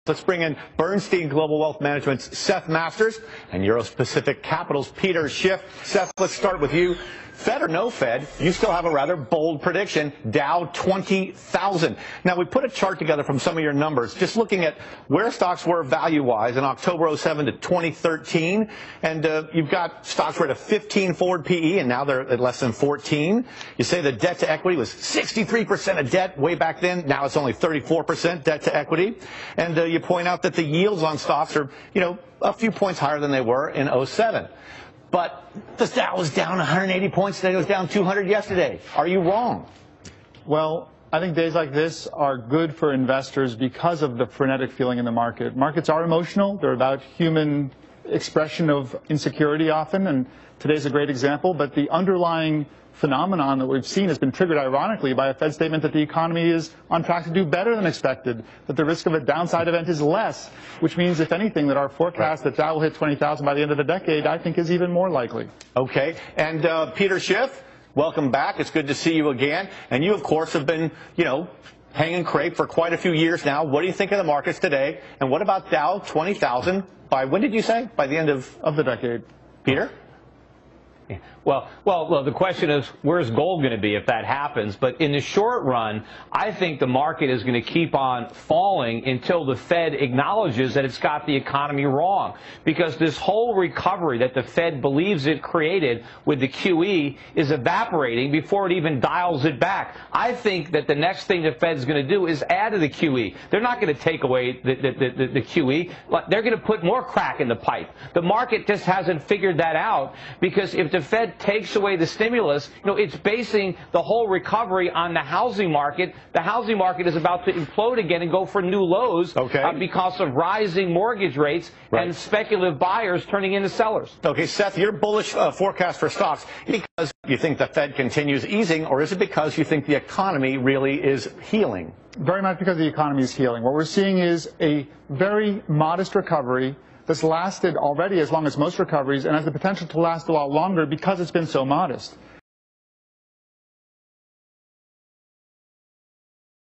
Let's bring in Bernstein Global Wealth Management's Seth Masters and Euro Pacific Capital's Peter Schiff. Seth, let's start with you. Fed or no Fed, you still have a rather bold prediction, Dow 20,000. Now, we put a chart together from some of your numbers, just looking at where stocks were value-wise in October 07 to 2013. And you've got stocks were at a 15 forward PE, and now they're at less than 14. You say the debt to equity was 63% of debt way back then. Now it's only 34% debt to equity. And you point out that the yields on stocks are, a few points higher than they were in 07. But the Dow was down 180 points today. It was down 200 yesterday. Are you wrong? Well, I think days like this are good for investors because of the frenetic feeling in the market. Markets are emotional. They're about human expression of insecurity often, and today's a great example. But the underlying phenomenon that we've seen has been triggered, ironically, by a Fed statement that the economy is on track to do better than expected, that the risk of a downside event is less, which means, if anything, that our forecast that Dow will hit 20,000 by the end of the decade, I think, is even more likely. Okay. And Peter Schiff, welcome back. It's good to see you again. And you, of course, have been, hanging crepe for quite a few years now. What do you think of the markets today? And what about Dow 20,000 by, when did you say? By the end of the decade. Peter? Well, the question is, where's gold going to be if that happens? But in the short run, I think the market is going to keep on falling until the Fed acknowledges that it's got the economy wrong. Because this whole recovery that the Fed believes it created with the QE is evaporating before it even dials it back. I think that the next thing the Fed's going to do is add to the QE. They're not going to take away the QE. They're going to put more crack in the pipe. The market just hasn't figured that out, because if the Fed takes away the stimulus, it's basing the whole recovery on the housing market. The housing market is about to implode again and go for new lows because of rising mortgage rates and speculative buyers turning into sellers. Okay, Seth, your bullish forecast for stocks, because you think the Fed continues easing, or is it because you think the economy really is healing? Very much because the economy is healing. What we're seeing is a very modest recovery that's lasted already as long as most recoveries and has the potential to last a lot longer because it's been so modest.